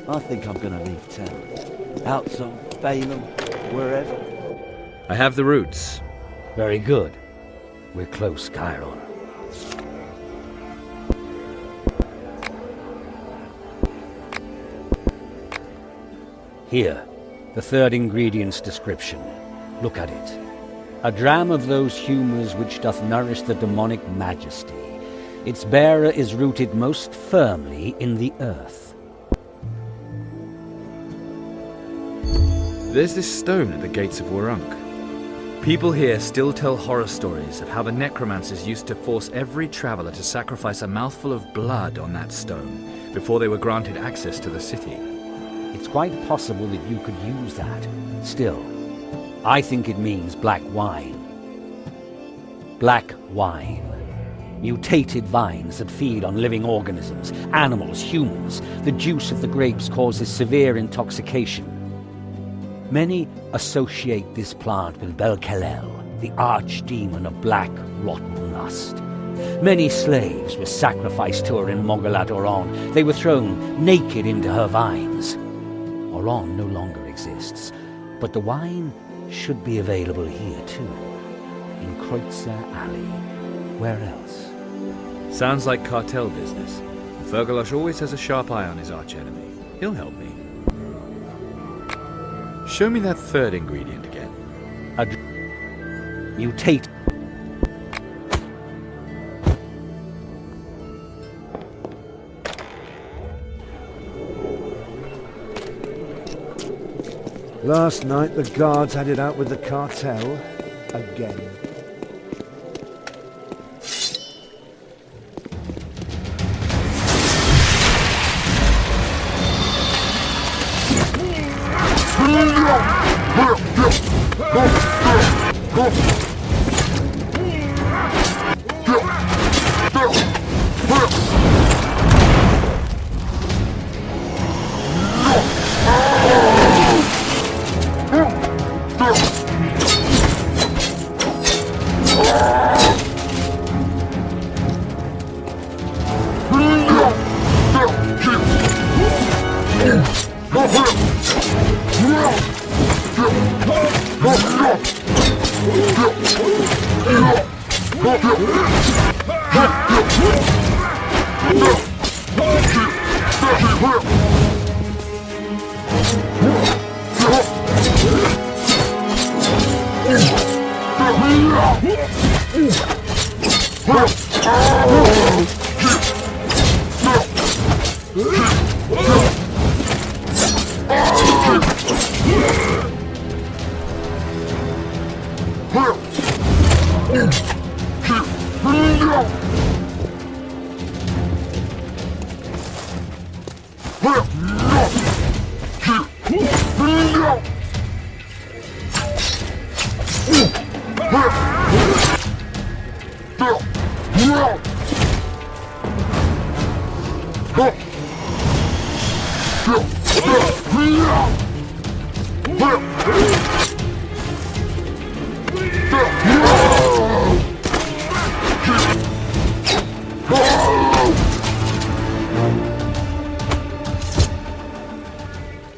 I think I'm gonna leave town. Outside, Balaam, wherever. I have the routes. Very good. We're close, Chiron. Here, the third ingredient's description. Look at it. A dram of those humours which doth nourish the demonic majesty. Its bearer is rooted most firmly in the earth. There's this stone at the gates of Warunk. People here still tell horror stories of how the necromancers used to force every traveller to sacrifice a mouthful of blood on that stone before they were granted access to the city. It's quite possible that you could use that. Still, I think it means black wine. Black wine. Mutated vines that feed on living organisms, animals, humans. The juice of the grapes causes severe intoxication. Many associate this plant with Bel-Kelel, the archdemon of black, rotten lust. Many slaves were sacrificed to her in Mogalat Oron. They were thrown naked into her vines. Oron no longer exists, but the wine should be available here too. In Kreutzer Alley. Where else? Sounds like cartel business. Fergalosh always has a sharp eye on his archenemy. He'll help me. Show me that third ingredient again. Mutate. Last night the guards had it out with the cartel again.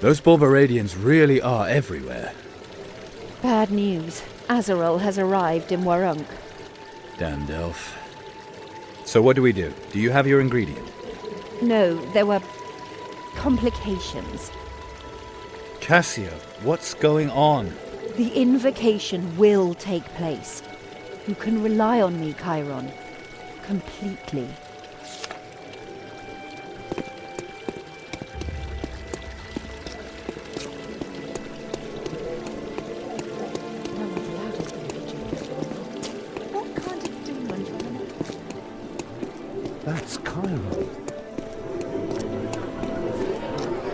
Those Borbaradians really are everywhere. Bad news. Azarel has arrived in Warunk. Damned elf. So what do we do? Do you have your ingredient? No, there were complications. Cassia, what's going on? The invocation will take place. You can rely on me, Chiron. Completely. That's Chiron.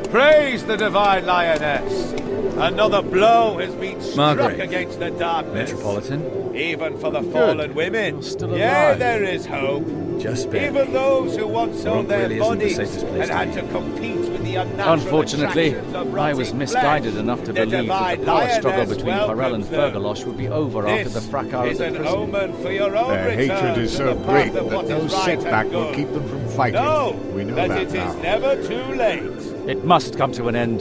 Praise the divine lioness! Another blow has been struck Margaret. against the darkness. Metropolitan? Even for the fallen women. You're still Yeah, alive. there is hope. Just barely. Even those who once sold Warunk their really isn't the bodies safest place and to had be. to compete with the the unnatural Unfortunately, attractions of I was rotting misguided flesh. enough to The believe that the divine power struggle lioness between Harel and welcomes them. Fergalosh would be over after the This fracas is of an the prison. omen for your own Their return hatred is to so the path great of that what no is right setback and will good. keep them from fighting. No, We know that that it now. is never too late. It must come to an end.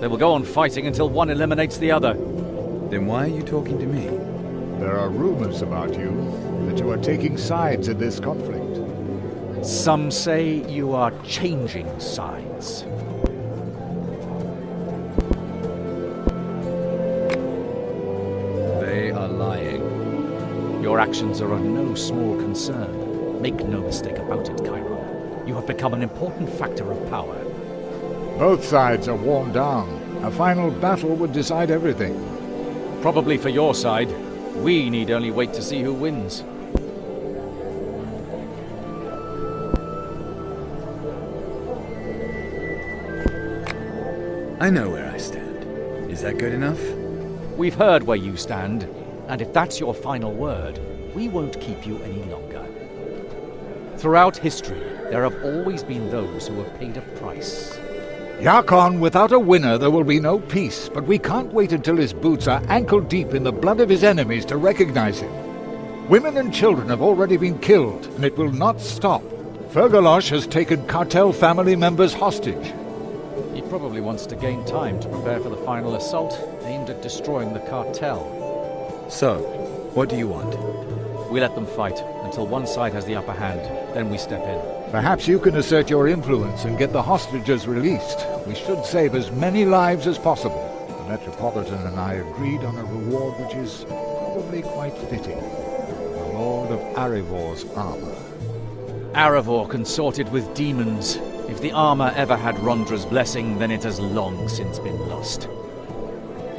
They will go on fighting until one eliminates the other. Then why are you talking to me? There are rumors about you, that you are taking sides in this conflict. Some say you are changing sides. They are lying. Your actions are of no small concern. Make no mistake about it, Chiron. You have become an important factor of power. Both sides are worn down. A final battle would decide everything. Probably for your side. We need only wait to see who wins. I know where I stand. Is that good enough? We've heard where you stand, and if that's your final word, we won't keep you any longer. Throughout history, there have always been those who have paid a price. Yakon, without a winner there will be no peace, but we can't wait until his boots are ankle-deep in the blood of his enemies to recognize him. Women and children have already been killed, and it will not stop. Fergalosh has taken cartel family members hostage. He probably wants to gain time to prepare for the final assault aimed at destroying the cartel. So, what do you want? We let them fight until one side has the upper hand, then we step in. Perhaps you can assert your influence and get the hostages released. We should save as many lives as possible. The Metropolitan and I agreed on a reward which is probably quite fitting. The Lord of Arivor's armor. Arivor consorted with demons. If the armor ever had Rondra's blessing, then it has long since been lost.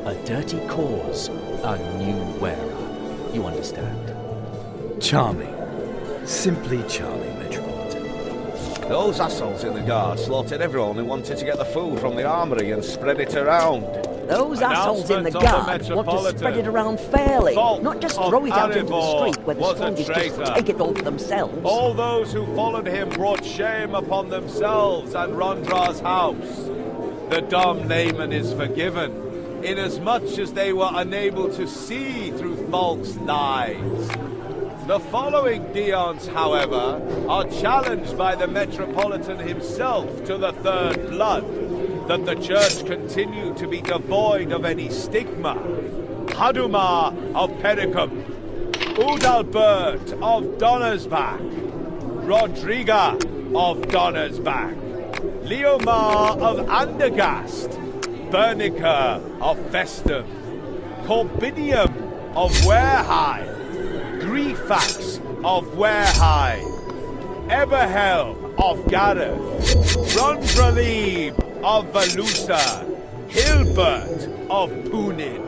A dirty cause, a new wearer. You understand? Charming. Simply charming, Metropolitan. Those assholes in the guard slaughtered everyone who wanted to get the food from the armory and spread it around. Those assholes in the Announcement of the guard want to Metropolitan. spread it around fairly, Fault not just of throw it out into the Arivor street where the was a strongest just traitor. take it all for themselves. All those who followed him brought shame upon themselves and Rondra's house. The dumb Naaman is forgiven, inasmuch as they were unable to see through false lies. The following Deons, however, are challenged by the Metropolitan himself to the third blood, that the Church continue to be devoid of any stigma. Hadumar of Pericum, Udalbert of Donnersbach, Rodriga of Donnersbach, Leomar of Andergast, Bernica of Festum, Corbinium of Wareheim, Grifax of Wareheim, Eberhelm of Gareth, Rondralib of Valusa, Hilbert of Punin.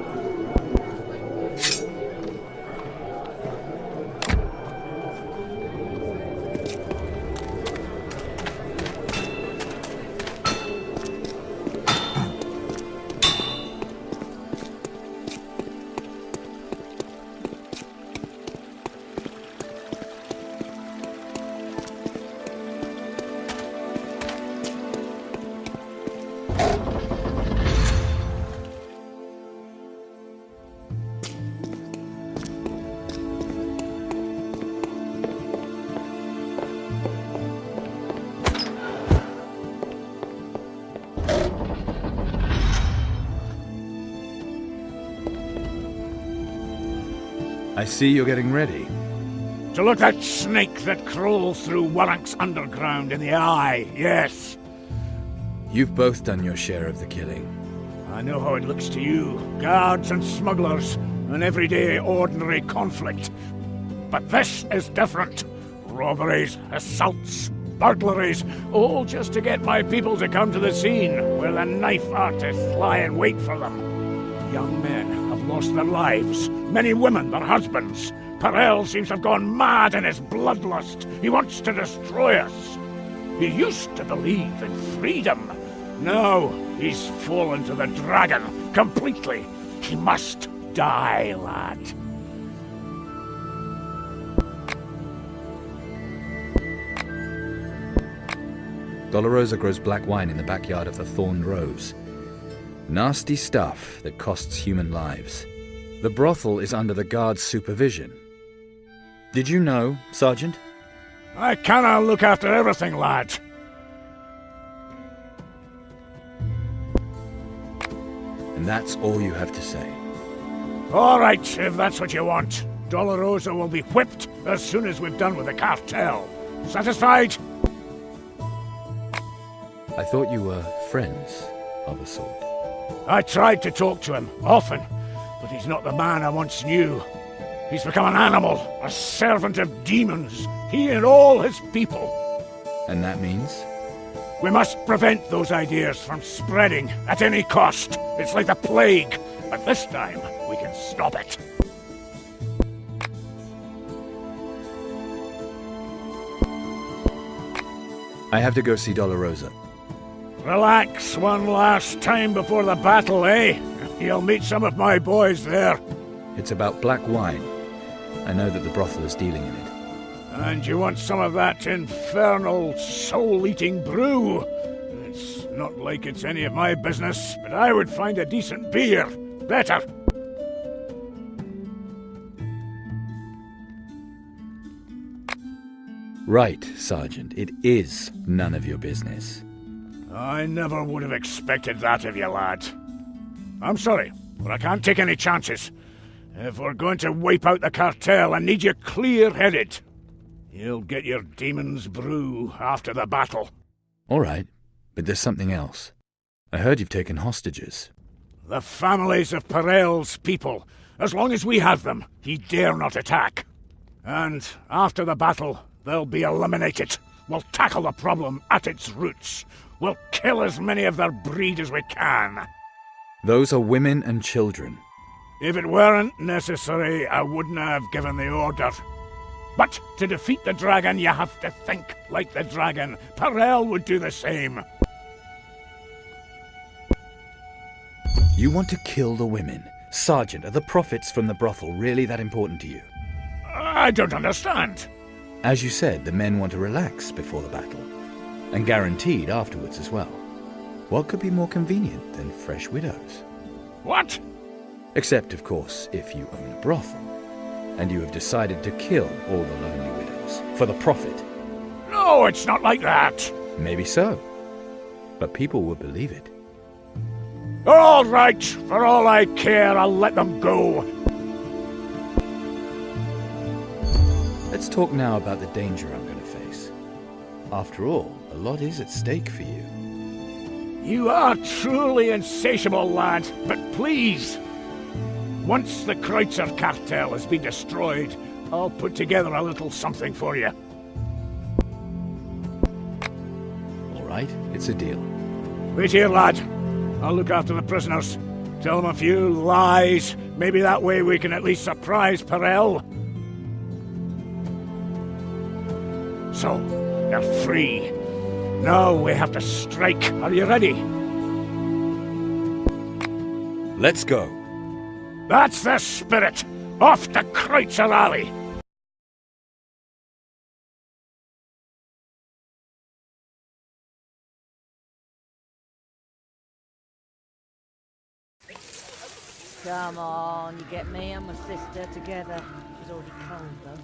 I see you're getting ready. To look that snake that crawls through Warrank's underground in the eye, yes. You've both done your share of the killing. I know how it looks to you, guards and smugglers, an everyday ordinary conflict. But this is different. Robberies, assaults, burglaries, all just to get my people to come to the scene, where the knife artists lie in wait for them. Young men have lost their lives, many women their husbands. Perel seems to have gone mad in his bloodlust. He wants to destroy us. He used to believe in freedom. Now he's fallen to the dragon completely. He must die, lad. Dolorosa grows black wine in the backyard of the Thorned Rose. Nasty stuff that costs human lives. The brothel is under the guard's supervision. Did you know, Sergeant? I cannot look after everything, lad. And that's all you have to say. All right, if that's what you want. Dolorosa will be whipped as soon as we've done with the cartel. Satisfied? I thought you were friends of a sort. I tried to talk to him, often, but he's not the man I once knew. He's become an animal, a servant of demons, he and all his people. And that means? We must prevent those ideas from spreading at any cost. It's like the plague, but this time we can stop it. I have to go see Dolorosa. Relax one last time before the battle, eh? You'll meet some of my boys there. It's about black wine. I know that the brothel is dealing in it. And you want some of that infernal, soul-eating brew? It's not like it's any of my business, but I would find a decent beer better. Right, Sergeant. It is none of your business. I never would have expected that of you, lad. I'm sorry, but I can't take any chances. If we're going to wipe out the cartel, I need you clear-headed. You'll get your demon's brew after the battle. All right, but there's something else. I heard you've taken hostages. The families of Perel's people. As long as we have them, he dare not attack. And after the battle, they'll be eliminated. We'll tackle the problem at its roots. We'll kill as many of their breed as we can. Those are women and children. If it weren't necessary, I wouldn't have given the order. But to defeat the dragon, you have to think like the dragon. Perel would do the same. You want to kill the women? Sergeant, are the profits from the brothel really that important to you? I don't understand. As you said, the men want to relax before the battle. And guaranteed afterwards as well. What could be more convenient than fresh widows? What? Except, of course, if you own a brothel. And you have decided to kill all the lonely widows. For the profit. No, it's not like that. Maybe so. But people will believe it. All right, for all I care, I'll let them go. Let's talk now about the danger I'm going to face. After all, a lot is at stake for you. You are truly insatiable, lad, but please. Once the Kreutzer cartel has been destroyed, I'll put together a little something for you. All right, it's a deal. Wait here, lad. I'll look after the prisoners. Tell them a few lies. Maybe that way we can at least surprise Perel. So, they're free. Now we have to strike. Are you ready? Let's go. That's the spirit! Off to Kreutzer Alley! Come on, you get me and my sister together. She's already cold, though.